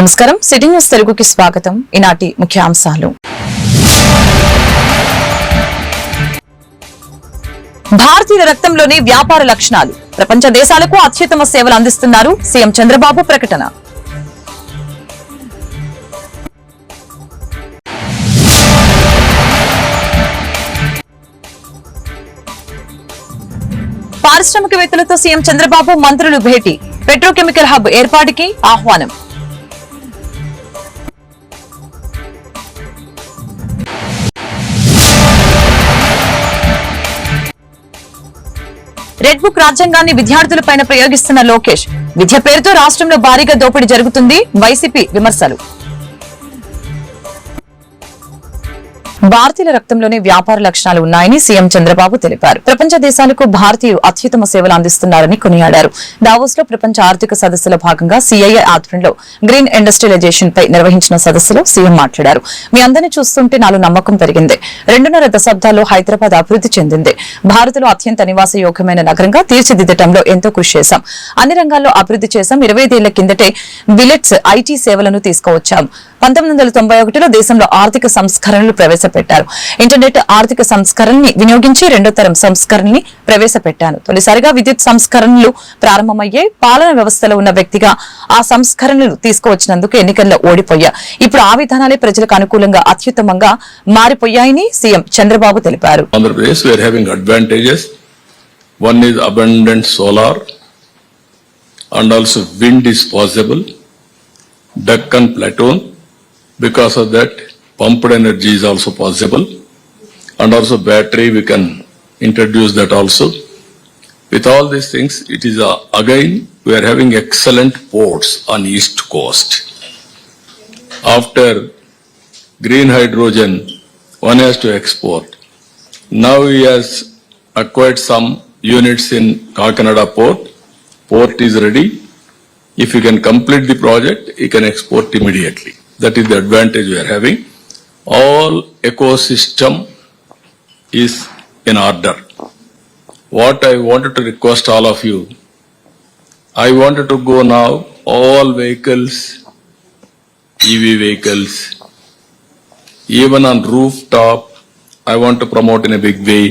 నమస్కారం city news తెలుగుకి స్వాగతం. ఈనాటి ముఖ్యాంశాలు. భారతీయుల రక్తంలోని వ్యాపార లక్షణాలు, ప్రపంచ దేశాలకు అత్యుత్తమ సేవలు అందిస్తున్నారు సీఎం చంద్రబాబు ప్రకటన. పారిశ్రామికవేత్తలతో సీఎం చంద్రబాబు మంత్రులు భేటీ, పెట్రోకెమికల్ హబ్ ఏర్పాటుకి ఆహ్వానం. రెడ్ బుక్ రాజ్యాంగాన్ని విద్యార్థులపైన ప్రయోగిస్తున్న లోకేష్, విద్య పేరుతో రాష్ట్రంలో భారీగా దోపిడీ జరుగుతుంది, వైసీపీ విమర్శలు. భారతీయుల రక్తంలోనే వ్యాపార లక్షణాలు ఉన్నాయని సీఎం చంద్రబాబు తెలిపారు. ప్రపంచ దేశాలకు భారతీయులు అత్యుత్తమ సేవలు అందిస్తున్నారని కొనియాడారు. దావోస్ లో ప్రపంచ ఆర్థిక సదస్సులో భాగంగా సిఐఐ ఆధ్వర్యంలో గ్రీన్ ఇండస్ట్రియలైజేషన్ పై నిర్వహించిన సదస్సులో సీఎం మాట్లాడారు. మీ అందరినీ చూస్తుంటే నాలో నమ్మకం పెరిగింది. 2.5 దశాబ్దాల్లో హైదరాబాద్ అభివృద్ధి చెందింది. భారత్లో అత్యంత నివాసయోగ్యమైన నగరంగా తీర్చిదిద్దటంలో ఎంతో కృషి చేశాం. అన్ని రంగాల్లో అభివృద్ధి చేశాం. 25 ఏళ్ల కిందటే బిలెట్స్ ఐటీ సేవలను తీసుకువచ్చాం. 1991లో దేశంలో ఆర్థిక సంస్కరణలు ప్రవేశపెట్టారు. ఇంటర్నెట్ ఆర్థిక సంస్కరణని వినియోగించి 2వ తరం సంస్కరణని ప్రవేశపెట్టాను. తొలిసారిగా విద్యుత్ సంస్కరణలు ప్రారంభమయ్యాయి. పాలన వ్యవస్థలో ఉన్న వ్యక్తిగా ఆ సంస్కరణలు తీసుకువచ్చినందుకు ఎన్నికల్లో ఓడిపోయా. ఇప్పుడు ఆ విధానాలే ప్రజలకు అనుకూలంగా అత్యుత్తమంగా మారిపోయాయని సీఎం చంద్రబాబు తెలిపారు. Andhra Pradesh we are having advantages. One is abundant solar and also wind is possible. Deccan Plateau, because of that pumped energy is also possible, and also battery we can introduce that also. With all these things, it is again we are having excellent ports on east coast. After green hydrogen, one has to export. Now he has acquired some units in Kakinada port. Port is ready. If you can complete the project, you can export immediately. That is the advantage we are having. All ecosystem is in order. What I wanted to request all of you, I wanted to go now, all vehicles, EV vehicles, even on rooftop, I want to promote in a big way.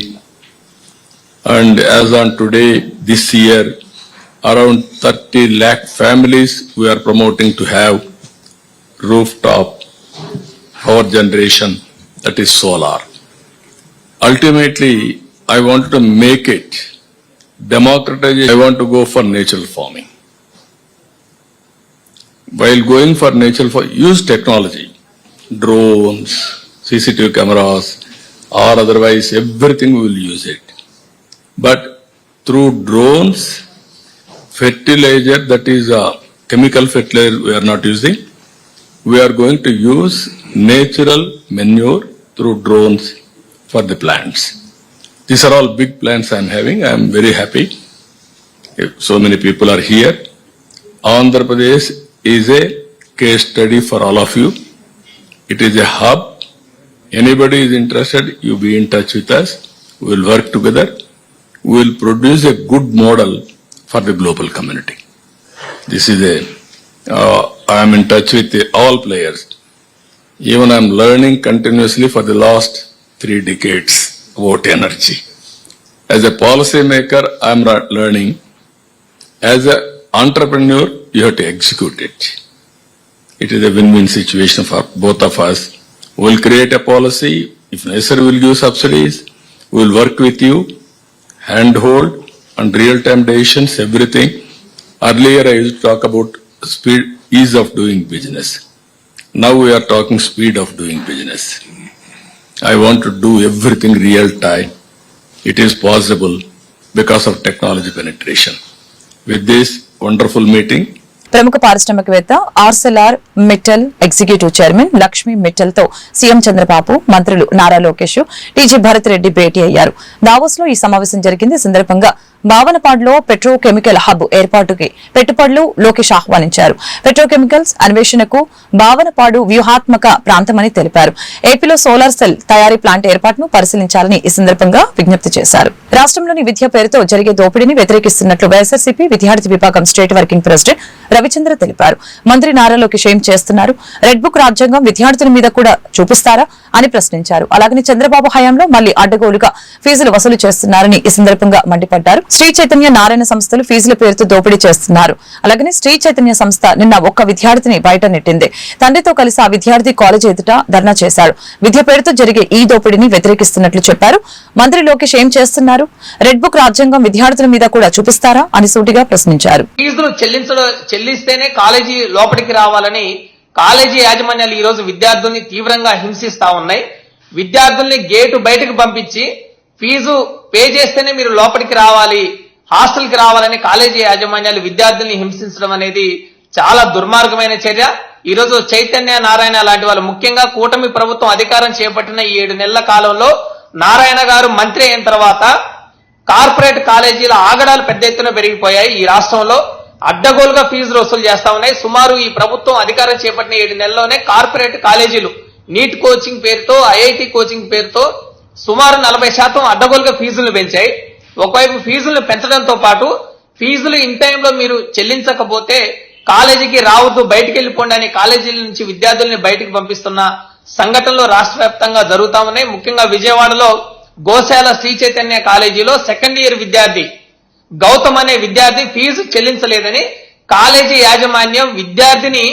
And as on today, this year, around 30 lakh families we are promoting to have rooftop power generation, that is solar. Ultimately, I wanted to make it democratization. I want to go for natural farming. While going for natural farming, use technology, drones, CCTV cameras, or otherwise everything we will use it. But through drones, fertilizer, that is a chemical fertilizer we are not using. We are going to use natural manure through drones for the plants. These are all big plans I am having. I am very happy. So many people are here. Andhra Pradesh is a case study for all of you. It is a hub. Anybody is interested, you be in touch with us. We will work together. We will produce a good model for the global community. This is I am in touch with all players. Even I am learning continuously for the last 3 decades about energy. As a policy maker, I am learning. As an entrepreneur, you have to execute it. It is a win-win situation for both of us. We will create a policy. If necessary, we will give subsidies. We will work with you, handhold, and real-time decisions, everything. Earlier, I used to talk about speed, ease of doing business. Now we are talking speed of doing business. I want to do everything real time. It is possible because of technology penetration. With this wonderful meeting, ప్రముఖ పారిశ్రామికవేత్త ఆర్సెల్ఆర్ Mittal executive chairman Lakshmi Mittal తో CM Chandrababu, మంత్రులు Nara Lokesh, TG Bharat Reddy భేటీ అయ్యారు. Davos లో ఈ సమావేశం జరిగింది. ఈ సందర్భంగా భావనపాడులో పెట్రోకెమికల్ హబ్ ఏర్పాటుకి పెట్టుబడులు లోకేష్ ఆహ్వానించారు. పెట్రోకెమికల్స్ అన్వేషణకు భావనపాడు వ్యూహాత్మక ప్రాంతమని తెలిపారు. ఏపీలో సోలార్ సెల్ తయారీ ప్లాంట్ ఏర్పాటును పరిశీలించాలని ఈ సందర్భంగా విజ్ఞప్తి చేశారు. రాష్ట్రంలోని విద్య పేరుతో జరిగే దోపిడీని వ్యతిరేకిస్తున్నట్లు వైఎస్ఆర్సీపీ విద్యార్థి విభాగం స్టేట్ వర్కింగ్ ప్రెసిడెంట్ రవిచంద్ర తెలిపారు. మంత్రి నారా లోకేష్ ఏం చేస్తున్నారు? రెడ్ బుక్ రాజ్యాంగం విద్యార్థుల మీద కూడా చూపిస్తారా అని ప్రశ్నించారు. అలాగని చంద్రబాబు హయాంలో మళ్లీ అడ్డగోలుగా ఫీజులు వసూలు చేస్తున్నారని ఈ సందర్భంగా మండిపడ్డారు. శ్రీ చైతన్య నారాయణ సంస్థలు ఫీజుల పేరుతో దోపిడీ చేస్తున్నారు. అలాగని శ్రీ చైతన్య సంస్థ నిన్న ఒక్క విద్యార్థిని బయట నెట్టింది. తండ్రితో కలిసి ఆ విద్యార్థి కాలేజీ ఎదుట ధర్నా చేశారు. విద్య పేరుతో జరిగే ఈ దోపిడీని వ్యతిరేకిస్తున్నట్లు చెప్పారు. మంత్రి లోకేష్ ఏం చేస్తున్నారు? రెడ్ బుక్ రాజ్యాంగం విద్యార్థుల మీద కూడా చూపిస్తారా అని సూటిగా ప్రశ్నించారు. ఫీజులు చెల్లిస్తేనే కాలేజీ లోపలికి రావాలని కాలేజీ యాజమాన్యాలు ఈ రోజు విద్యార్థుల్ని తీవ్రంగా హింసిస్తా ఉన్నాయి. విద్యార్థుల్ని గేటు బయటకు పంపించి ఫీజు పే చేస్తేనే మీరు లోపలికి రావాలి, హాస్టల్ కి రావాలని కాలేజీ యాజమాన్యాలు విద్యార్థుల్ని హింసించడం అనేది చాలా దుర్మార్గమైన చర్య. ఈ రోజు చైతన్య నారాయణ లాంటి వాళ్ళు, ముఖ్యంగా కూటమి ప్రభుత్వం అధికారం చేపట్టిన ఈ 7 నెలల కాలంలో నారాయణ గారు మంత్రి అయిన తర్వాత కార్పొరేట్ కాలేజీల ఆగడాలు పెద్ద ఎత్తున పెరిగిపోయాయి. ఈ రాష్ట్రంలో అడ్డగోలుగా ఫీజులు వసూలు చేస్తా ఉన్నాయి. సుమారు ఈ ప్రభుత్వం అధికారం చేపట్టిన 7 నెలల్లోనే కార్పొరేట్ కాలేజీలు నీట్ కోచింగ్ పేరుతో, ఐఐటి కోచింగ్ పేరుతో సుమారు 40% అడ్డగోలుగా ఫీజులు పెంచాయి. ఒకవైపు ఫీజులను పెంచడంతో పాటు ఫీజులు ఇన్ టైంలో మీరు చెల్లించకపోతే కాలేజీకి రావద్దు, బయటికి వెళ్లిపోండి అని కాలేజీల నుంచి విద్యార్థుల్ని బయటికి పంపిస్తున్న సంఘటనలు రాష్ట్ర వ్యాప్తంగా జరుగుతా ఉన్నాయి. ముఖ్యంగా విజయవాడలో గోశాల శ్రీ చైతన్య కాలేజీలో సెకండ్ ఇయర్ విద్యార్థి గౌతమ్ అనే విద్యార్థి ఫీజు చెల్లించలేదని కాలేజీ యాజమాన్యం విద్యార్థిని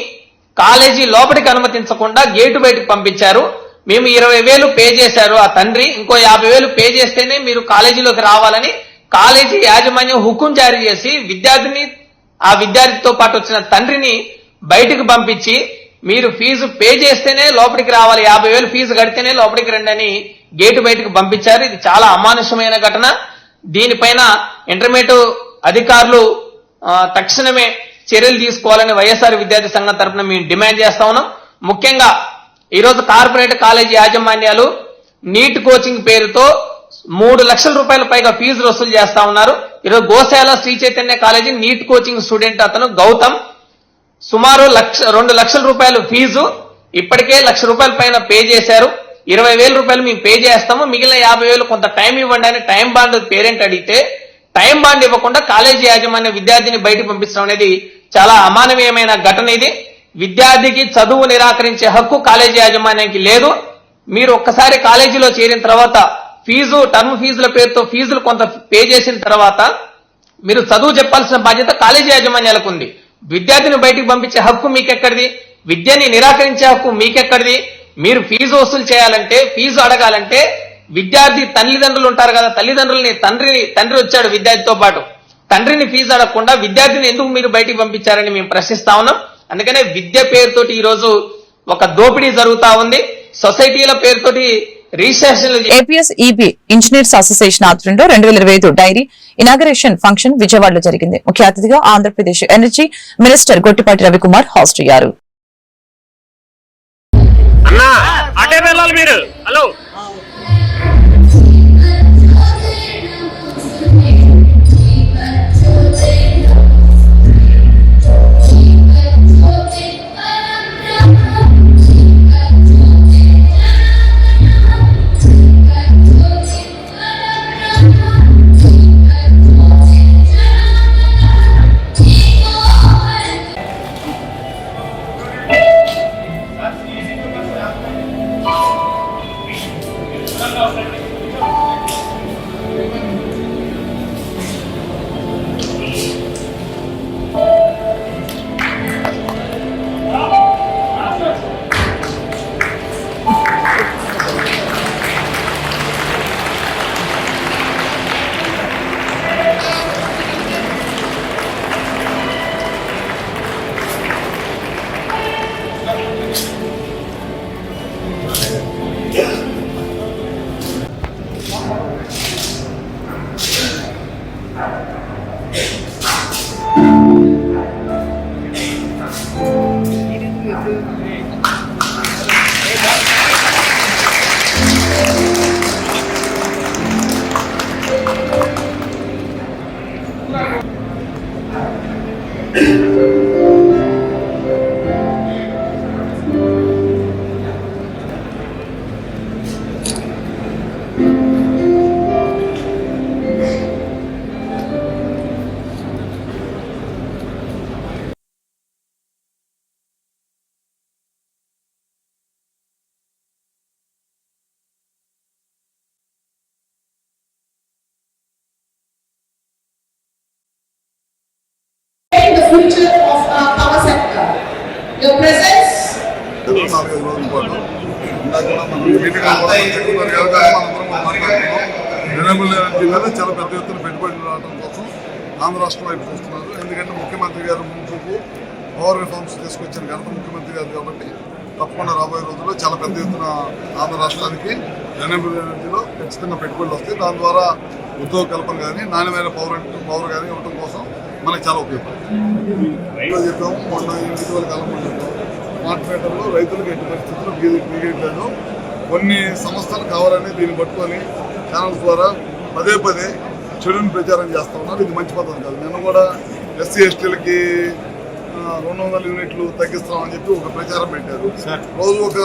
కాలేజీ లోపలికి అనుమతించకుండా గేటు బయటకు పంపించారు. మేము 20,000 పే చేశారు ఆ తండ్రి, ఇంకో 50,000 పే చేస్తేనే మీరు కాలేజీలోకి రావాలని కాలేజీ యాజమాన్యం హుకుం జారీ చేసి ఆ విద్యార్థితో పాటు వచ్చిన తండ్రిని బయటకు పంపించి మీరు ఫీజు పే చేస్తేనే లోపలికి రావాలి, 50,000 ఫీజు కడితేనే లోపలికి రండి అని గేటు బయటకు పంపించారు. ఇది చాలా అమానుషమైన ఘటన. దీనిపైన ఇంటర్మీడియట్ అధికారులు తక్షణమే చర్యలు తీసుకోవాలని వైఎస్ఆర్ విద్యార్థి సంఘం తరఫున మేము డిమాండ్ చేస్తా ఉన్నాం. ముఖ్యంగా ఈరోజు కార్పొరేట్ కాలేజీ యాజమాన్యాలు నీట్ కోచింగ్ పేరుతో 3 లక్షల రూపాయల పైగా ఫీజులు వసూలు చేస్తా ఉన్నారు. ఈరోజు గోశాల Sri Chaitanya college NEET coaching student అతను గౌతమ్ సుమారు 2 లక్షల రూపాయలు ఫీజు ఇప్పటికే 1 లక్ష రూపాయల పైన పే చేశారు. 20,000 రూపాయలు మేము పే చేస్తాము, మిగిలిన 50,000 కొంత టైం ఇవ్వండి అని టైం బాండ్ పేరెంట్ అడిగితే టైం బాండ్ ఇవ్వకుండా కాలేజీ యాజమాన్య విద్యార్థిని బయటకు పంపించడం అనేది చాలా అమానవీయమైన ఘటన. ఇది విద్యార్థికి చదువు నిరాకరించే హక్కు కాలేజీ యాజమాన్యానికి లేదు. మీరు ఒక్కసారి కాలేజీలో చేరిన తర్వాత టర్మ్ ఫీజుల పేరుతో ఫీజులు కొంత పే చేసిన తర్వాత మీరు చదువు చెప్పాల్సిన బాధ్యత కాలేజీ యాజమాన్యాలకు ఉంది. విద్యార్థిని బయటికి పంపించే హక్కు మీకెక్కడిది? విద్యని నిరాకరించే హక్కు మీకెక్కడిది? మీరు ఫీజు వసూలు చేయాలంటే, ఫీజు అడగాలంటే విద్యార్థి తల్లిదండ్రులు ఉంటారు కదా, తల్లిదండ్రుల్ని తండ్రి వచ్చాడు విద్యార్థితో పాటు, తండ్రిని ఫీజు అడగకుండా విద్యార్థిని ఎందుకు మీరు బయటికి పంపించారని మేము ప్రశ్నిస్తా ఉన్నాం. అందుకనే విద్య పేరుతోటి ఈ రోజు ఒక దోపిడీ జరుగుతా ఉంది. సొసైటీల పేరుతోటి registration. APS EB engineers association ఆధ్వర్యంలో 2025 డైరీ ఇనాగరేషన్ ఫంక్షన్ విజయవాడలో జరిగింది. ముఖ్య అతిథిగా ఆంధ్రప్రదేశ్ ఎనర్జీ మినిస్టర్ గొట్టిపాటి రవికుమార్ హాజరయ్యారు. Your presence. రెన్యూబుల్ ఎనర్జీ మీద చాలా పెద్ద ఎత్తున పెట్టుబడులు రావడం కోసం ఆంధ్ర రాష్ట్రం వైపు చూస్తున్నారు. ఎందుకంటే ముఖ్యమంత్రి గారు ముందుకు పవర్ రిఫార్మ్స్ తీసుకొచ్చిన ఘనత ముఖ్యమంత్రి గారు కాబట్టి తప్పకుండా రాబోయే రోజుల్లో చాలా పెద్ద ఎత్తున ఆంధ్ర రాష్ట్రానికి రెన్యూబుల్ ఎనర్జీలో ఖచ్చితంగా పెట్టుబడులు వస్తాయి. దాని ద్వారా ఉద్యోగ కల్పన కానీ నాణ్యమైన పవర్ కానీ ఇవ్వడం కోసం మనకు చాలా ఉపయోగపడుతుంది. చెప్పాము మొన్న ఇటీవల కాలంలో చెప్పాము స్మార్ట్ మీటర్లు రైతులకు ఎట్టి పరిస్థితుల్లో బిగేయట్లేదు. కొన్ని సంస్థలు కావాలని దీన్ని పట్టుకొని ఛానల్స్ ద్వారా పదే పదే చెడుని ప్రచారం చేస్తూ ఉన్నారు. ఇది మంచి పద్ధతి కాదు. నిన్న కూడా ఎస్సీ ఎస్టీలకి 200 యూనిట్లు తగ్గిస్తామని చెప్పి ఒక ప్రచారం పెట్టారు. రోజు ఒక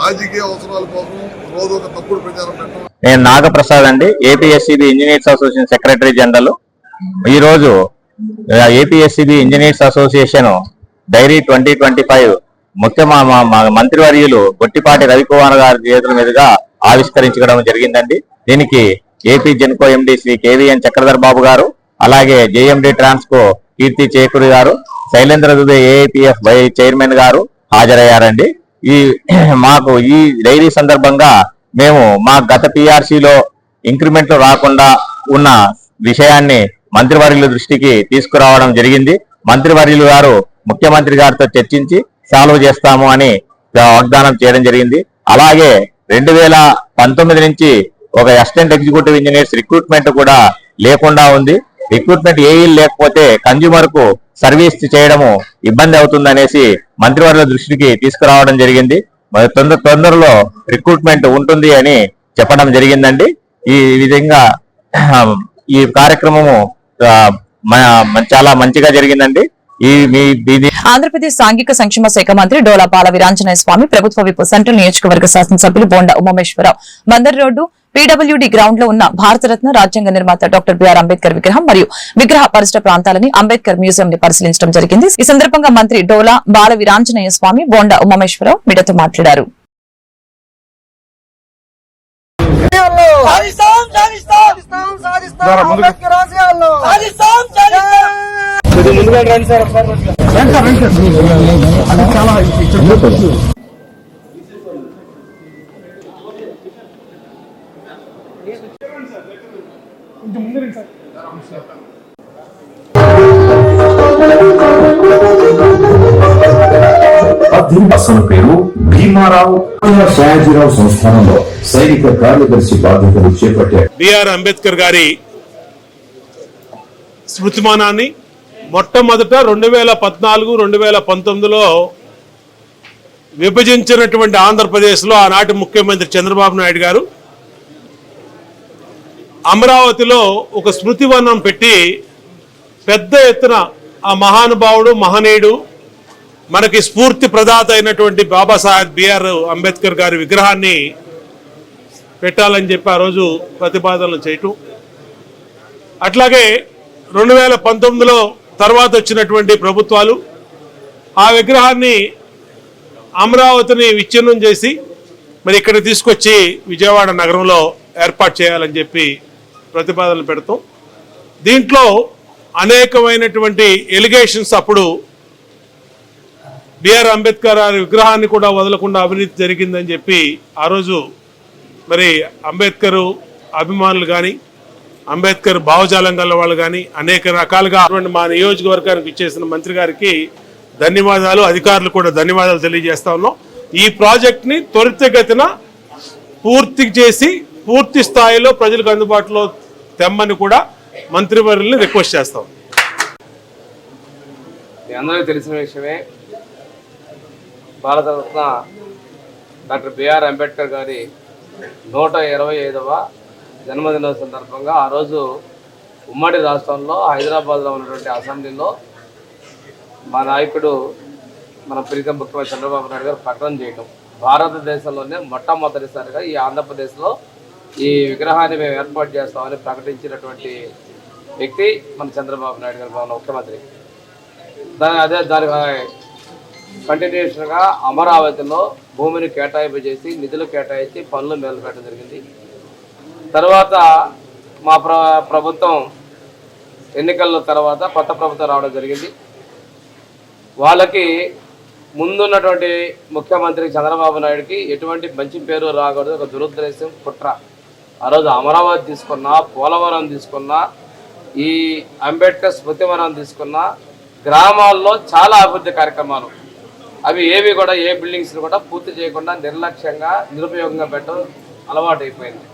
రాజకీయ అవసరాల కోసం రోజు ఒక తప్పుడు ప్రచారం పెట్టడం. నేను నాగప్రసాద్ అండి, APSCB engineers association secretary general. ఈ రోజు ఏపీఎస్సీబీ ఇంజనీర్స్ అసోసియేషన్ డైరీ 2025 ముఖ్య మంత్రివర్యులు గొట్టిపాటి రవికుమార్ గారి చేతుల మీదుగా ఆవిష్కరించడం జరిగిందండి. దీనికి ఏపీ జెన్కో ఎండి శ్రీ కేవీఎన్ చక్రధర్ బాబు గారు, అలాగే జేఎండి ట్రాన్స్కో కీర్తి చేకూరి గారు, శైలేంద్ర దుబే ఏఐపిఎఫ్ చైర్మన్ గారు హాజరయ్యారండి. మాకు ఈ డైరీ సందర్భంగా మేము మా గత పిఆర్సీలో ఇంక్రిమెంట్లు రాకుండా ఉన్న విషయాన్ని మంత్రివర్యుల దృష్టికి తీసుకురావడం జరిగింది. మంత్రివర్యులు గారు ముఖ్యమంత్రి గారితో చర్చించి సాల్వ్ చేస్తాము అని వాగ్దానం చేయడం జరిగింది. అలాగే 2019 నుంచి ఒక అసిస్టెంట్ ఎగ్జిక్యూటివ్ ఇంజనీర్స్ రిక్రూట్మెంట్ కూడా లేకుండా ఉంది. రిక్రూట్మెంట్ లేకపోతే కన్జ్యూమర్ కు సర్వీస్ చేయడము ఇబ్బంది అవుతుందనేసి మంత్రివర్యుల దృష్టికి తీసుకురావడం జరిగింది. తొందరలో రిక్రూట్మెంట్ ఉంటుంది అని చెప్పడం జరిగిందండి. ఈ విధంగా ఈ కార్యక్రమము చాలా మంచిగా జరిగిందండి. ఆంధ్రప్రదేశ్ సాంఘిక సంక్షేమ శాఖ మంత్రి డోలా బాల వీరాంజనేయ స్వామి, ప్రభుత్వ విప్ సెంట్రల్ నియోజకవర్గ శాసనసభ్యులు bonda Umameswara Rao Bandar road PWD ground లో ఉన్న భారతరత్న రాజ్యాంగ నిర్మాత డాక్టర్ బిఆర్ అంబేద్కర్ విగ్రహం మరియు విగ్రహ పరిసర ప్రాంతాలని అంబేద్కర్ మ్యూజియం ని పరిశీలించడం జరిగింది. ఈ సందర్భంగా మంత్రి డోలా బాల వీరాంజనేయ స్వామి, బోండా ఉమామేశ్వరరావు మీడియాతో మాట్లాడారు. అసలు పేరు భీమారావు సయాజీరావు సంస్థానంలో సైనిక కార్యదర్శి బాధ్యతలు చేపట్టారు. బిఆర్ అంబేద్కర్ గారి స్మృతిమానాన్ని మొట్టమొదట 2014-2019లో విభజించినటువంటి ఆంధ్రప్రదేశ్లో ఆనాటి ముఖ్యమంత్రి చంద్రబాబు నాయుడు గారు అమరావతిలో ఒక స్మృతివనం పెట్టి పెద్ద ఎత్తున ఆ మహానుభావుడు మహనీయుడు మనకి స్ఫూర్తి ప్రదాత అయినటువంటి బాబాసాహెబ్ బిఆర్ అంబేద్కర్ గారి విగ్రహాన్ని పెట్టాలని చెప్పి ఆ రోజు ప్రతిపాదనలు చేయటం. అట్లాగే 2019లో తర్వాత వచ్చినటువంటి ప్రభుత్వాలు ఆ విగ్రహాన్ని అమరావతిని విచ్ఛిన్నం చేసి మరి ఇక్కడ తీసుకొచ్చి విజయవాడ నగరంలో ఏర్పాటు చేయాలని చెప్పి ప్రతిపాదనలు పెడతాం. దీంట్లో అనేకమైనటువంటి ఎలిగేషన్స్ అప్పుడు బిఆర్ అంబేద్కర్ గారి విగ్రహాన్ని కూడా వదలకుండా అవినీతి జరిగిందని చెప్పి ఆ రోజు మరి అంబేద్కర్ అభిమానులు కానీ అంబేద్కర్ భావజాలం గల వాళ్ళు కానీ అనేక రకాలుగా మా నియోజకవర్గానికి ఇచ్చేసిన మంత్రి గారికి ధన్యవాదాలు, అధికారులు కూడా ధన్యవాదాలు తెలియజేస్తా ఉన్నాం. ఈ ప్రాజెక్ట్ని త్వరితగతిన పూర్తి చేసి పూర్తి స్థాయిలో ప్రజలకు అందుబాటులో తెమ్మని కూడా మంత్రివర్యుల్ని రిక్వెస్ట్ చేస్తాం. అందరికీ తెలిసిన విషయమే, భారతరత్న డాక్టర్ బిఆర్ అంబేద్కర్ గారి 125వ జన్మదిన సందర్భంగా ఆ రోజు ఉమ్మడి రాష్ట్రంలో హైదరాబాద్లో ఉన్నటువంటి అసెంబ్లీలో మా నాయకుడు మన ప్రీతం ముఖ్యమంత్రి చంద్రబాబు నాయుడు గారు ప్రకటన చేయడం, భారతదేశంలోనే మొట్టమొదటిసారిగా ఈ ఆంధ్రప్రదేశ్లో ఈ విగ్రహాన్ని మేము ఏర్పాటు చేస్తామని ప్రకటించినటువంటి వ్యక్తి మన చంద్రబాబు నాయుడు గారు, మన ముఖ్యమంత్రి. దాని కంటిన్యూషన్గా అమరావతిలో భూమిని కేటాయింపు చేసి నిధులు కేటాయించి పనులు మొదలుపెట్టడం జరిగింది. తర్వాత మా ప్రభుత్వం ఎన్నికల తర్వాత కొత్త ప్రభుత్వం రావడం జరిగింది. వాళ్ళకి ముందున్నటువంటి ముఖ్యమంత్రి చంద్రబాబు నాయుడుకి ఎటువంటి మంచి పేరు రాకూడదు, ఒక దురుద్దేశం కుట్ర. ఆ రోజు అమరావతి తీసుకున్నా, పోలవరం తీసుకున్నా, ఈ అంబేద్కర్ స్మృతివనం తీసుకున్నా, గ్రామాల్లో చాలా అభివృద్ధి కార్యక్రమాలు అవి ఏవి కూడా ఏ బిల్డింగ్స్ కూడా పూర్తి చేయకుండా నిర్లక్ష్యంగా నిరుపయోగంగా పెట్టడం అలవాటు అయిపోయింది.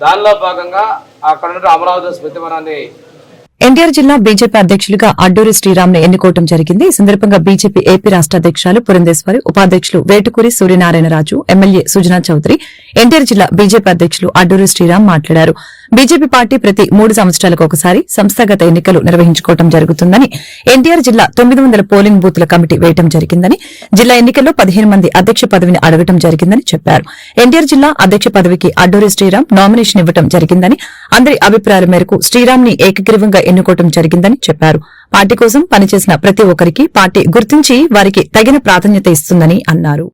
దానిలో భాగంగా అక్కడ ఉన్న అమరావతి స్మృతివనాన్ని ఎన్టీఆర్ జిల్లా బీజేపీ అధ్యక్షులుగా అడ్డూరి శ్రీరామ్ను ఎన్నుకోవడం జరిగింది. ఈ సందర్భంగా బీజేపీ ఏపీ రాష్ట అధ్యక్షులు పురంధేశ్వరి, ఉపాధ్యక్షులు వేటుకూరి సూర్యనారాయణరాజు, ఎమ్మెల్యే సుజనా చౌదరి, ఎన్టీఆర్ జిల్లా బీజేపీ అధ్యక్షులు అడ్డూరి శ్రీరామ్ మాట్లాడారు. బీజేపీ పార్టీ ప్రతి 3 సంవత్సరాలకు ఒకసారి సంస్థాగత ఎన్నికలు నిర్వహించుకోవడం జరుగుతుందని, ఎన్టీఆర్ జిల్లా 900 పోలింగ్ బూత్ల కమిటీ వేయడం జరిగిందని, జిల్లా ఎన్నికల్లో 15 మంది అధ్యక్ష పదవిని అడగడం జరిగిందని చెప్పారు. ఎన్టీఆర్ జిల్లా అధ్యక్ష పదవికి అడ్డూరి శ్రీరామ్ నామినేషన్ ఇవ్వడం జరిగిందని, అందరి అభిప్రాయాల మేరకు శ్రీరామ్ ని ఏకగ్రీవంగా ఎన్నుకోవడం జరిగిందని చెప్పారు. పార్టీ కోసం పనిచేసిన ప్రతి ఒక్కరికి పార్టీ గుర్తించి వారికి తగిన ప్రాధాన్యత ఇస్తుందని అన్నారు.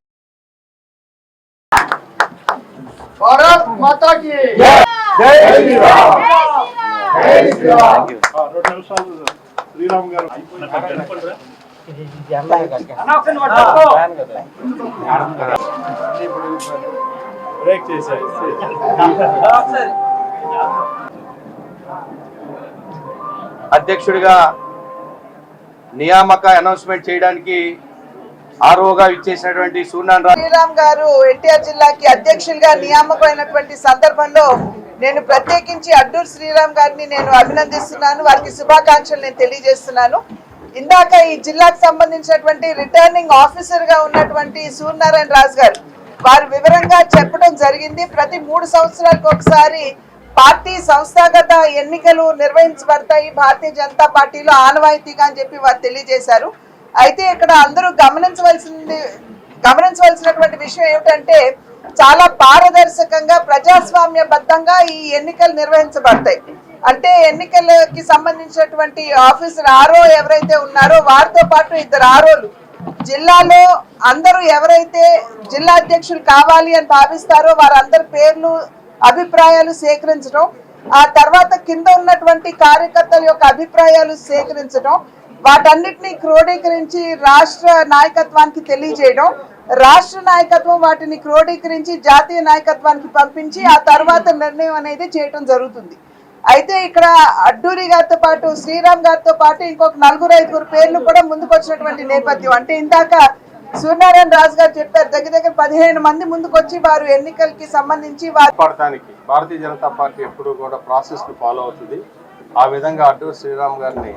అధ్యక్షుడిగా నియామక అనౌన్స్మెంట్ చేయడానికి ఆర్ఓగా ఇచ్చేసినటువంటి శ్రీరామ్ గారు ఎన్టీఆర్ జిల్లాకి అధ్యక్షులుగా నియామకమైనటువంటి సందర్భంలో నేను ప్రత్యేకించి అడ్డూరి శ్రీరామ్ గారిని నేను అభినందిస్తున్నాను. వారికి శుభాకాంక్షలు నేను తెలియజేస్తున్నాను. ఇందాక ఈ జిల్లాకు సంబంధించినటువంటి రిటర్నింగ్ ఆఫీసర్ గా ఉన్నటువంటి సూర్యనారాయణ రాజు గారు వారు వివరంగా చెప్పడం జరిగింది. ప్రతి 3 సంవత్సరాలకు ఒకసారి పార్టీ సంస్థాగత ఎన్నికలు నిర్వహించబడతాయి భారతీయ జనతా పార్టీలో ఆనవాయితీగా అని చెప్పి వారు తెలియజేశారు. అయితే ఇక్కడ అందరూ గమనించవలసినటువంటి విషయం ఏమిటంటే చాలా పారదర్శకంగా ప్రజాస్వామ్యబద్ధంగా ఈ ఎన్నికలు నిర్వహించబడతాయి. అంటే ఎన్నికలకి సంబంధించినటువంటి ఆఫీసర్ ఆర్ఓ ఎవరైతే ఉన్నారో వారితో పాటు 2 ఆర్ఓలు జిల్లాలో అందరూ ఎవరైతే జిల్లా అధ్యక్షులు కావాలి అని భావిస్తారో వారందరి పేర్లు అభిప్రాయాలు సేకరించడం, ఆ తర్వాత కింద ఉన్నటువంటి కార్యకర్తల యొక్క అభిప్రాయాలు సేకరించడం, వాటన్నిటిని క్రోడీకరించి రాష్ట్ర నాయకత్వానికి తెలియజేయడం, రాష్ట్ర నాయకత్వం వాటిని క్రోడీకరించి జాతీయ నాయకత్వానికి పంపించి ఆ తర్వాత నిర్ణయం అనేది చేయడం జరుగుతుంది. అయితే ఇక్కడ అడ్డూరి గారితో పాటు శ్రీరామ్ గారితో పాటు ఇంకొక 4-5 పేర్లు కూడా ముందుకు వచ్చినటువంటి నేపథ్యం. అంటే ఇందాక సూర్యనారాయణ రాజు గారు చెప్పారు, దగ్గర 15 మంది ముందుకు వచ్చి వారు ఎన్నికలకి సంబంధించి పడటానికి భారతీయ జనతా పార్టీ ఎప్పుడు కూడా ప్రాసెస్ ను ఫాలో అవుతుంది. ఆ విధంగా అడ్డూరి శ్రీరామ్ గారిని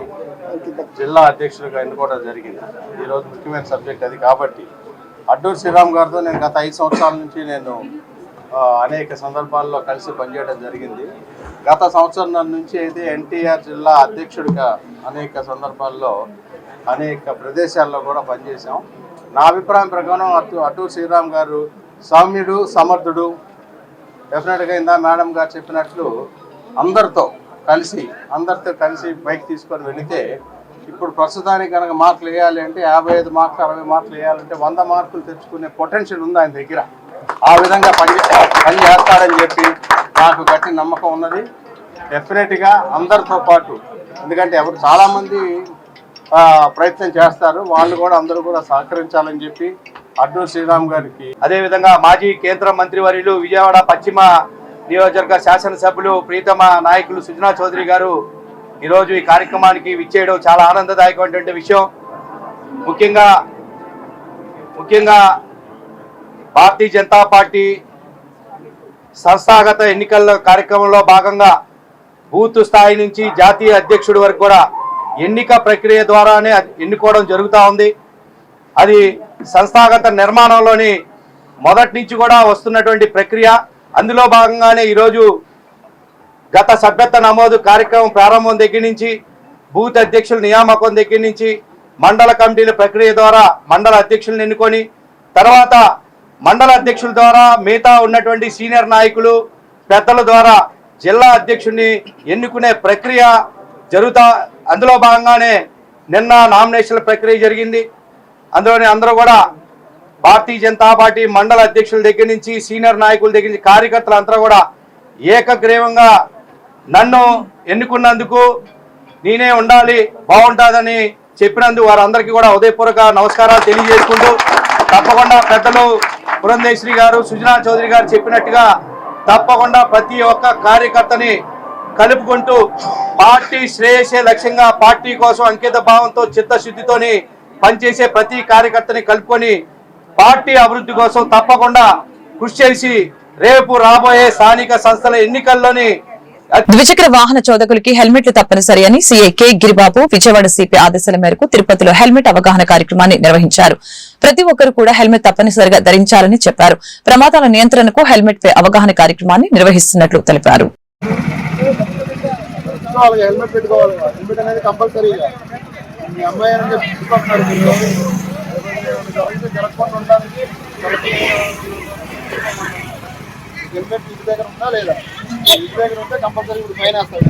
జిల్లా అధ్యక్షులుగా ఎన్నుకోవడం జరిగింది. ఈరోజు ముఖ్యమైన సబ్జెక్ట్ అది కాబట్టి అడ్డూరి శ్రీరామ్ గారితో నేను గత 5 సంవత్సరాల నుంచి నేను అనేక సందర్భాల్లో కలిసి పనిచేయడం జరిగింది. గత సంవత్సరం నుంచి అయితే ఎన్టీఆర్ జిల్లా అధ్యక్షుడిగా అనేక సందర్భాల్లో అనేక ప్రదేశాల్లో కూడా పనిచేశాం. నా అభిప్రాయం ప్రకారం అడ్డూరి శ్రీరామ్ గారు సౌమ్యుడు, సమర్థుడు. డెఫినెట్గా ఇందా మేడం గారు చెప్పినట్లు అందరితో కలిసి బైక్ తీసుకొని వెళితే ఇప్పుడు ప్రస్తుతానికి కనుక మార్కులు వేయాలి అంటే 55 మార్కులు 60 మార్కులు వేయాలంటే 100 మార్కులు తెచ్చుకునే పొటెన్షియల్ ఉంది ఆయన దగ్గర. ఆ విధంగా పని చేస్తాడని చెప్పి నాకు గట్టి నమ్మకం ఉన్నది. డెఫినెట్గా అందరితో పాటు, ఎందుకంటే ఎవరు చాలామంది ప్రయత్నం చేస్తారు, వాళ్ళు కూడా అందరూ కూడా సహకరించాలని చెప్పి అడ్డూరి శ్రీరామ్ గారికి. అదేవిధంగా మాజీ కేంద్ర మంత్రివర్యులు విజయవాడ పశ్చిమ నియోజకవర్గ శాసనసభ్యులు ప్రీతమ నాయకులు సుజనా చౌదరి గారు ఈరోజు ఈ కార్యక్రమానికి విచ్చేయడం చాలా ఆనందదాయకమైనటువంటి విషయం. ముఖ్యంగా భారతీయ జనతా పార్టీ సంస్థాగత ఎన్నికల కార్యక్రమంలో భాగంగా బూత్ స్థాయి నుంచి జాతీయ అధ్యక్షుడి వరకు కూడా ఎన్నిక ప్రక్రియ ద్వారానే ఎన్నుకోవడం జరుగుతూ ఉంది. అది సంస్థాగత నిర్మాణంలోని మొదటి నుంచి కూడా వస్తున్నటువంటి ప్రక్రియ. అందులో భాగంగానే ఈరోజు గత సభ్యత్వ నమోదు కార్యక్రమం ప్రారంభం దగ్గర నుంచి బూత్ అధ్యక్షుల నియామకం దగ్గర నుంచి మండల కమిటీల ప్రక్రియ ద్వారా మండల అధ్యక్షులను ఎన్నుకొని తర్వాత మండల అధ్యక్షుల ద్వారా మిగతా ఉన్నటువంటి సీనియర్ నాయకులు పెద్దల ద్వారా జిల్లా అధ్యక్షుడిని ఎన్నుకునే ప్రక్రియ జరుగుతా. అందులో భాగంగానే నిన్న నామినేషన్ల ప్రక్రియ జరిగింది. అందులోనే అందరూ కూడా భారతీయ జనతా పార్టీ మండల అధ్యక్షుల దగ్గర నుంచి సీనియర్ నాయకుల దగ్గర నుంచి కార్యకర్తలు అందరూ కూడా ఏకగ్రీవంగా నన్ను ఎన్నుకున్నందుకు నేనే ఉండాలి బాగుంటుందని చెప్పినందుకు వారందరికీ కూడా ఉదయపూర్వక నమస్కారాలు తెలియజేసుకుంటూ, తప్పకుండా పెద్దలు పురంధేశ్వరి గారు, సుజనా చౌదరి గారు చెప్పినట్టుగా తప్పకుండా ప్రతి ఒక్క కార్యకర్తని కలుపుకుంటూ పార్టీ శ్రేయస్సే లక్ష్యంగా, పార్టీ కోసం అంకిత భావంతో చిత్తశుద్ధితోని పనిచేసే ప్రతి కార్యకర్తని కలుపుకొని పార్టీ అభివృద్ధి కోసం తప్పకుండా కృషి చేసి రేపు రాబోయే స్థానిక సంస్థల ఎన్నికల్లోని ద్విచక్ర వాహన చోదకులకి హెల్మెట్లు తప్పనిసరి అని CI K Giribabu Vijayawada CP ఆదేశాల మేరకు తిరుపతిలో హెల్మెట్ అవగాహన కార్యక్రమాన్ని నిర్వహించారు. ప్రతి ఒక్కరు కూడా హెల్మెట్ తప్పనిసరిగా ధరించాలని చెప్పారు. ప్రమాదాల నియంత్రణకు హెల్మెట్ పై అవగాహన కార్యక్రమాన్ని నిర్వహిస్తున్నట్లు తెలిపారు. హెల్మెట్ ఇంటి దగ్గర ఉందా లేదా? ఇంటి దగ్గర ఉంటే కంపల్సరీ ఇప్పుడు ఫైన్ వేస్తాడు.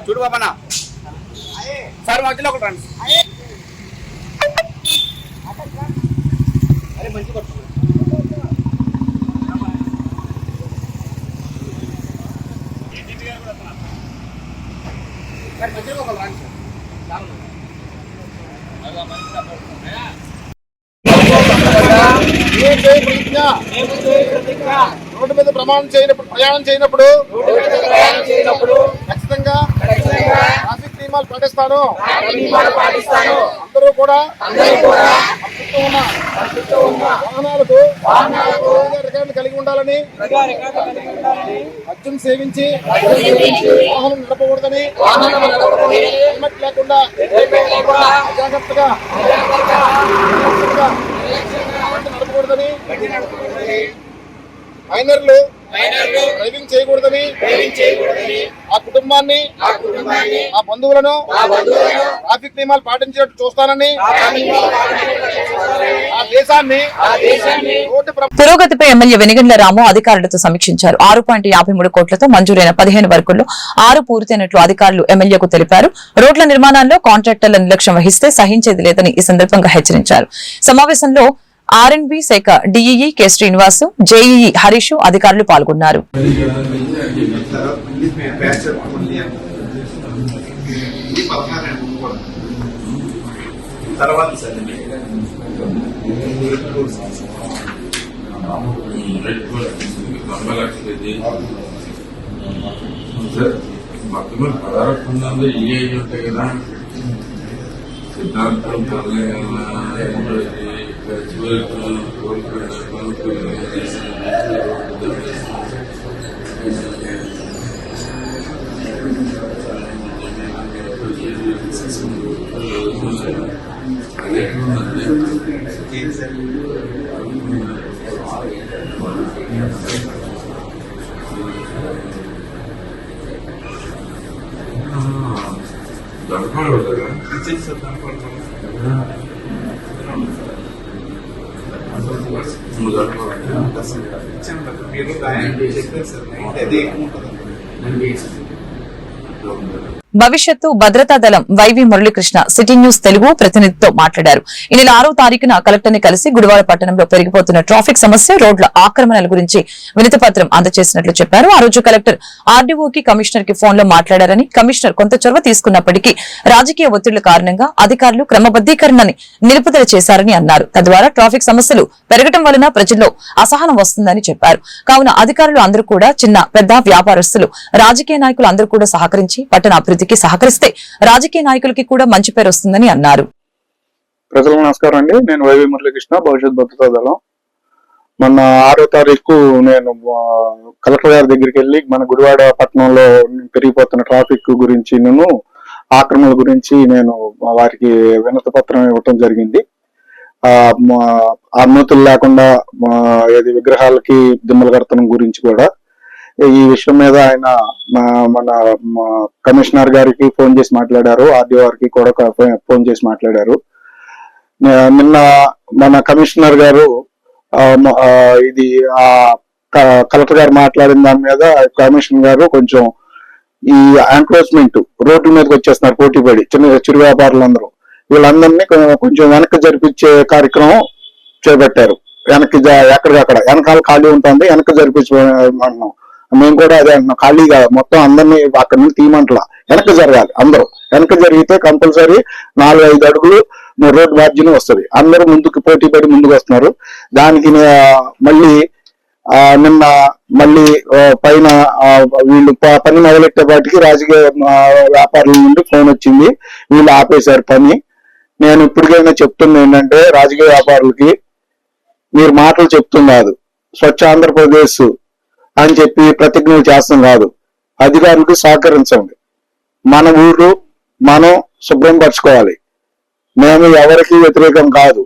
చూడు బాబా సార్ మధ్యలో ఒకటి రండి. అరే మంచి కొట్టు. మధ్యలో ఒకటి రండి. రోడ్డు మీద ప్రయాణం చేయనప్పుడు ఖచ్చితంగా ట్రాఫిక్ నియమాలు పాటిస్తాను. అందరూ కూడా వాహనాలకు రికార్డులు కలిగి ఉండాలని, మద్యం సేవించి వాహనం నడపకూడదని, హెల్మెట్ లేకుండా అజాగ్రత్తగా నడపకూడదని, మైనర్లు డ్రైవింగ్ చేయకూడదని, ఆ కుటుంబాన్ని ఆ బంధువులను ట్రాఫిక్ నియమాలు పాటించేట్టు చూస్తానని, ఆ దేశాన్ని పురోగతిపై ఎమ్మెల్యే వెనిగండ్ల రాము అధికారులతో సమీక్షించారు. 6.53 కోట్లతో మంజూరైన 15 వర్కుల్లో 6 పూర్తయినట్లు అధికారులు ఎమ్మెల్యేకు తెలిపారు. రోడ్ల నిర్మాణాల్లో కాంట్రాక్టర్ల నిర్లక్ష్యం వహిస్తే సహించేది లేదని ఈ సందర్భంగా హెచ్చరించారు. సమావేశంలో ఆర్ఎండ్బి శాఖ DEE K Srinivasu, JEE Harish అధికారులు పాల్గొన్నారు. భవిష్యత్తు భద్రతా దళం YV Muralikrishna city news Telugu ప్రతినిధితో మాట్లాడారు. ఈ నెల 6వ తారీఖున కలెక్టర్ ని కలిసి గుడివాడ పట్టణంలో పెరిగిపోతున్న ట్రాఫిక్ సమస్య, రోడ్ల ఆక్రమణల గురించి వినతి పత్రం అందజేసినట్లు చెప్పారు. ఆ రోజు కలెక్టర్ ఆర్డీఓకి, కమిషనర్ కి ఫోన్ లో మాట్లాడారని, కమిషనర్ కొంత చొరవ తీసుకున్నప్పటికీ రాజకీయ ఒత్తిళ్ల కారణంగా అధికారులు క్రమబద్దీకరణని నిలుపుదల చేశారని అన్నారు. తద్వారా ట్రాఫిక్ సమస్యలు పెరగడం వలన ప్రజల్లో అసహనం వస్తుందని చెప్పారు. కావున అధికారులు అందరూ కూడా చిన్న పెద్ద వ్యాపారస్తులు, రాజకీయ నాయకులు అందరూ కూడా సహకరించి పట్టణ అభివృద్ధికి సహకరిస్తే రాజకీయ నాయకులకి కూడా మంచి పేరు వస్తుందని అన్నారు. ప్రజలకు నమస్కారం అండి. నేను వైవి మురళీకృష్ణ, భవిష్యత్ భద్రతా దళం. మొన్న 6వ తారీఖు నేను కలెక్టర్ గారి దగ్గరికి వెళ్ళి మన గుడివాడ పట్టణంలో పెరిగిపోతున్న ట్రాఫిక్ గురించి, ఆక్రమణల గురించి నేను వారికి వినతి పత్రం ఇవ్వటం జరిగింది. అనుమతులు లేకుండా విగ్రహాలకి దిమ్మలు కడతనం గురించి కూడా ఈ విషయం మీద ఆయన మన కమిషనర్ గారికి ఫోన్ చేసి మాట్లాడారు, ఆర్డీఓ గారికి కూడా ఫోన్ చేసి మాట్లాడారు. నిన్న మన కమిషనర్ గారు ఇది కలెక్టర్ గారు మాట్లాడిన దాని మీద కమిషనర్ గారు కొంచెం ఈ ఎంక్రోచ్మెంట్ రోడ్ల మీదకి వచ్చేస్తున్నారు పోటీపడి చిరు వ్యాపారులందరూ, వీళ్ళందరినీ కొంచెం వెనక్కి జరిపించే కార్యక్రమం చేపట్టారు. వెనక్కి ఎక్కడికక్కడ వెనకాల ఖాళీ ఉంటుంది, వెనక్కి జరిపించమన్నాం. మేము కూడా అదే అంటున్నాం, ఖాళీగా మొత్తం అందరినీ అక్కడి నుంచి తీయమంటలా, వెనక్కి జరగాలి. అందరూ వెనక్కి జరిగితే కంపల్సరీ 4-5 అడుగులు రోడ్డు మార్జిన్ వస్తుంది. అందరూ ముందుకు పోటీ పడి ముందుకు వస్తున్నారు. దానికి మళ్ళీ నిన్న మళ్ళీ పైన వీళ్ళు పని మొదలెట్టేపాటికి రాజకీయ వ్యాపారుల నుండి ఫోన్ వచ్చింది, వీళ్ళు ఆపేశారు పని. నేను ఇప్పటికైనా చెప్తున్నా ఏంటంటే, రాజకీయ వ్యాపారులకి మీరు మాటలు చెప్తుంది కాదు, స్వచ్ఛ ఆంధ్రప్రదేశ్ అని చెప్పి ప్రతిజ్ఞలు చేస్తాం కాదు, అధికారులకు సహకరించండి. మన ఊరు మనం శుభ్రం పరచుకోవాలి. మేము ఎవరికి వ్యతిరేకం కాదు.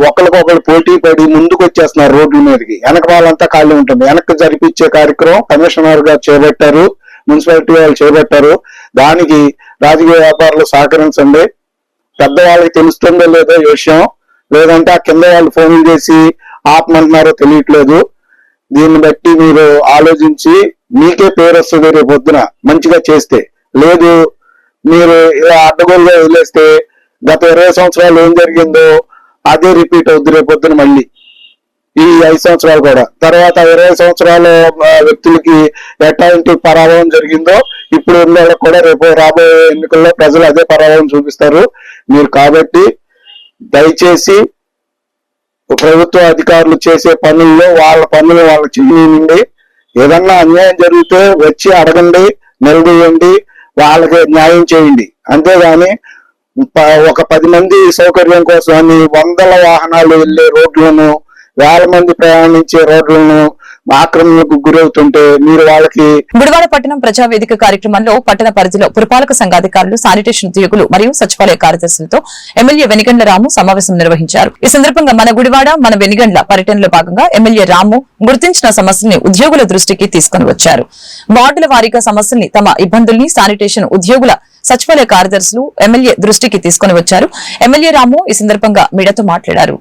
ఒకరికొకరు పోటీ పడి ముందుకు వచ్చేస్తున్నారు రోడ్ల మీదకి, వెనక వాళ్ళంతా ఖాళీ ఉంటుంది. వెనక్కి జరిపించే కార్యక్రమం కమిషనర్ గారు చేపట్టారు, మున్సిపాలిటీ వాళ్ళు చేపట్టారు. దానికి రాజకీయ వ్యాపారులు సహకరించండి. పెద్దవాళ్ళకి తెలుస్తుందో లేదో ఈ విషయం, లేదంటే ఆ కింద వాళ్ళు ఫోన్లు చేసి ఆపమంటున్నారో తెలియట్లేదు. దీన్ని బట్టి మీరు ఆలోచించి మీకే పేరు వస్తుంది రేపు పొద్దున మంచిగా చేస్తే. లేదు మీరు ఇలా అడ్డగోలుగా వదిలేస్తే గత 20 సంవత్సరాలు ఏం జరిగిందో అదే రిపీట్ అవుద్ది రేపు పొద్దున మళ్ళీ ఈ 5 సంవత్సరాలు కూడా. తర్వాత 20 సంవత్సరాల వ్యక్తులకి ఎట్లాంటి పరాభవం జరిగిందో ఇప్పుడు ఉన్న వాళ్ళకి కూడా రేపు రాబోయే ఎన్నికల్లో ప్రజలు అదే పరాభవం చూపిస్తారు. మీరు కాబట్టి దయచేసి ప్రభుత్వ అధికారులు చేసే పనుల్లో వాళ్ళ పనులు వాళ్ళకి చేయనివ్వండి. ఏదన్నా అన్యాయం జరిగితే వచ్చి అడగండి, నిలదీయండి, వాళ్ళకి న్యాయం చేయండి. అంతేగాని ఒక 10 మంది సౌకర్యం కోసం అని 100 వాహనాలు వెళ్లే రోడ్లను, 1000 మంది ప్రయాణించే రోడ్లను ఆక్రమణకు గురవుతుంటే మీరు వాళ్ళకి. గుడివాడ పట్టణం ప్రజావేదిక కార్యక్రమంలో పట్టణ పరిధిలో పురపాలక సంఘాధికారులు, శానిటేషన్ ఉద్యోగులు మరియు సచివాలయ కార్యదర్శులతో ఎమ్మెల్యే వెనిగండ్ల రాము సమావేశం నిర్వహించారు. ఈ సందర్భంగా మన గుడివాడ మన వెనిగండ్ల పర్యటనలో భాగంగా ఎమ్మెల్యే రాము గుర్తించిన సమస్యల్ని ఉద్యోగుల దృష్టికి తీసుకుని వచ్చారు. వార్డుల వారీగా సమస్యల్ని, తమ ఇబ్బందుల్ని శానిటేషన్ ఉద్యోగుల, సచివాలయ కార్యదర్శులు ఎమ్మెల్యే దృష్టికి తీసుకుని వచ్చారు. ఎమ్మెల్యే రాము ఈ సందర్భంగా మీడియాతో మాట్లాడారు.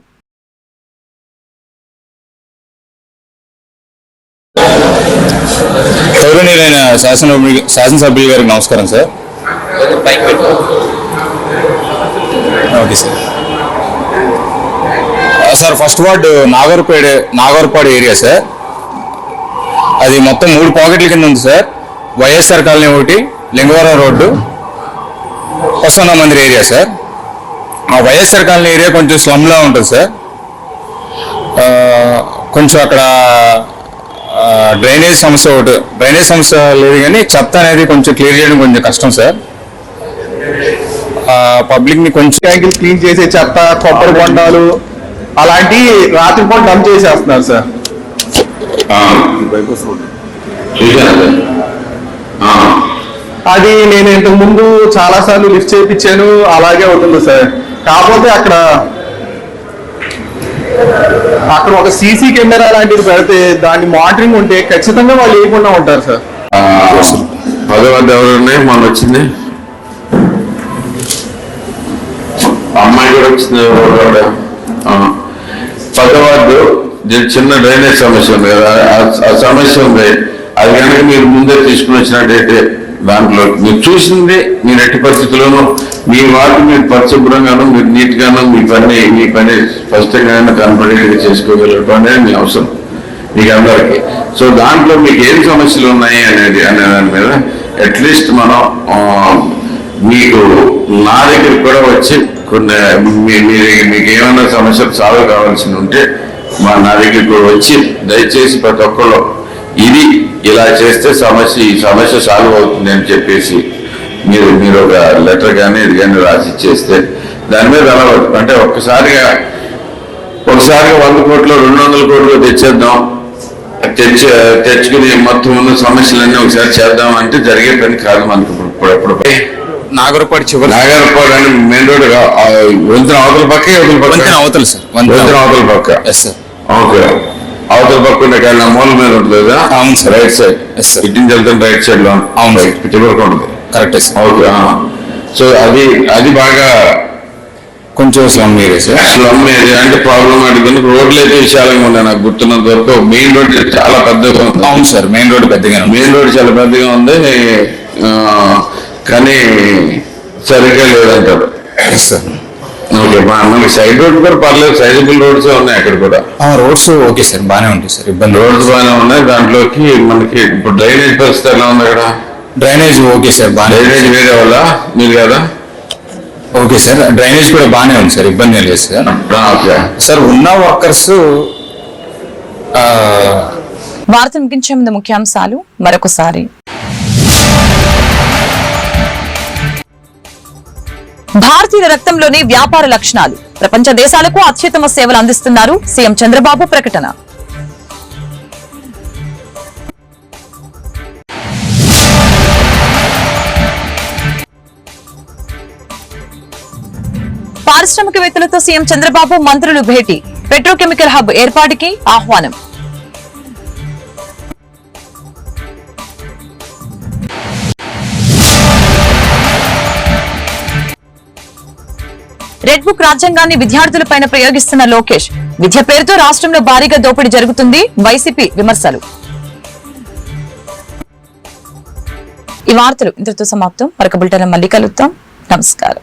గౌరవనీయులైన శాసనసభ్యులు గారికి నమస్కారం sir. Okay sir. Sir first ward Nagarpadu area sir. అది మొత్తం 3 పాకెట్ల కింద ఉంది సార్. వైఎస్ఆర్ కాలనీ ఒకటి, Lingavaram road, Prasanna Mandir area sir. ఆ వైఎస్ఆర్ కాలనీ ఏరియా కొంచెం స్లమ్లా ఉంటుంది సార్. కొంచెం అక్కడ డ్రైనేజ్ సమస్య లేదు, కానీ చెత్త అనేది కొంచెం క్లియర్ చేయడం కొంచెం కష్టం సార్. పబ్లిక్ ని కొంచెం ట్యాంకులు క్లీన్ చేసే చెత్త, కొబ్బరి బొండాలు అలాంటి రాత్రిపూట డంప్ చేసేస్తున్నారు సార్. అది నేను ఇంతకు ముందు చాలా సార్లు లిఫ్ట్ చేయించాను, అలాగే అవుతుంది సార్. కాకపోతే అక్కడ ఒక సీసీ కెమెరా లాంటిది పెడితే దాన్ని మానిటరింగ్ ఉంటే ఖచ్చితంగా వాళ్ళు వేయకుండా ఉంటారు సార్. పదవాళ్ళు ఎవరున్నాయి? మొన్న వచ్చింది అమ్మాయి కూడా వచ్చింది. పదవాళ్ళు చిన్న డ్రైనేజ్ సమస్య ఉంది కదా, ఆ సమస్య ఉంది. అది కనుక మీరు ముందే తీసుకుని వచ్చినట్టయితే దాంట్లో మీరు చూసింది మీరు ఎట్టి పరిస్థితుల్లోనూ మీ వాటిని మీరు పరిశుభ్రంగాను, మీరు నీట్ గాను మీ పని స్పష్టంగా కనపడేది చేసుకోగలగడం అనేది మీ అవసరం మీకు అందరికీ. సో దాంట్లో మీకు ఏం సమస్యలు ఉన్నాయి అనే దాని మీద అట్లీస్ట్ మనం మీకు నా దగ్గరికి కూడా వచ్చి కొన్ని మీకు ఏమైనా సమస్యలు సాల్వ్ కావాల్సి ఉంటే నా దగ్గరికి కూడా వచ్చి దయచేసి ప్రతి ఒక్కళ్ళు ఇది ఇలా చేస్తే ఈ సమస్య సాల్వ్ అవుతుంది అని చెప్పేసి మీరు ఒక లెటర్ కానీ ఇది కానీ రాసి ఇచ్చేస్తే దాని మీద అలా అంటే ఒకసారిగా 100 కోట్లు 200 కోట్లు తెచ్చేద్దాం, తెచ్చుకుని మొత్తం ఉన్న సమస్యలన్నీ ఒకసారి చేద్దాం అంటే జరిగే పని కాదు మనకు. ఇప్పుడు నాగర్పాడు అని మెయిన్ రోడ్ వంతెన అవతల పక్క అవతల సార్, వంతెన అవతల పక్క. ఓకే, అవతల పక్క ఉండే కానీ మూల మీద ఉంటుంది కదా. అవును సార్, రైట్ సైడ్. ఇటు వెళ్తాం రైట్ సైడ్ లో. అవును సార్, ఇటు వరకు ఉంటుంది. కరెక్టే సార్. ఓకే, సో అది బాగా కొంచెం slum area sir. Slum area అంటే ప్రాబ్లమాటిక్. రోడ్లు అయితే విశాలంగా ఉన్నాయి. నాకు గుర్తున్నంత వరకు మెయిన్ రోడ్ చాలా పెద్దగా ఉంది. అవును సార్, మెయిన్ రోడ్ చాలా పెద్దగా ఉంది, కానీ సరిగ్గా లేదంటారు. ఓకే, మనకి సైడ్ రోడ్ కూడా పర్లేదు, సైజబుల్ రోడ్స్ ఉన్నాయి అక్కడ కూడా. రోడ్స్ ఓకే సార్, బాగానే ఉంటాయి సార్, ఇబ్బంది. రోడ్స్ బాగానే ఉన్నాయి. దాంట్లోకి మనకి ఇప్పుడు డ్రైనేజ్ పరిస్థితి ఎలా ఉంది అక్కడ? డ్రైనేజ్ ఓకే సార్, బాగా. డ్రైనేజ్ వేరే వాళ్ళ మీరు కదా? ఓకే సార్, డ్రైనేజ్ కూడా బాగానే ఉంది సార్, ఇబ్బంది లేదు సార్. ఓకే సార్, ఉన్న వర్కర్స్. వార్త ముగించే ముందు ముఖ్యాంశాలు మరొకసారి. భారతీయుల రక్తంలోని వ్యాపార లక్షణాలు, ప్రపంచ దేశాలకు అత్యుత్తమ సేవలు అందిస్తున్నారు సీఎం చంద్రబాబు ప్రకటన. పారిశ్రామికవేత్తలతో సీఎం చంద్రబాబు మంత్రులు భేటీ, పెట్రోకెమికల్ హబ్ ఏర్పాటుకి ఆహ్వానం. రెడ్ బుక్ రాజ్యాంగాన్ని విద్యార్థులపైన ప్రయోగిస్తున్న లోకేష్, విద్య పేరుతో రాష్ట్రంలో భారీగా దోపిడీ జరుగుతుంది, వైసీపీ విమర్శలు. ఈ వార్తలు ఇంతటితో సమాప్తం. మరొక బులెటిన్ మళ్ళీ కలుద్దాం. నమస్కారం.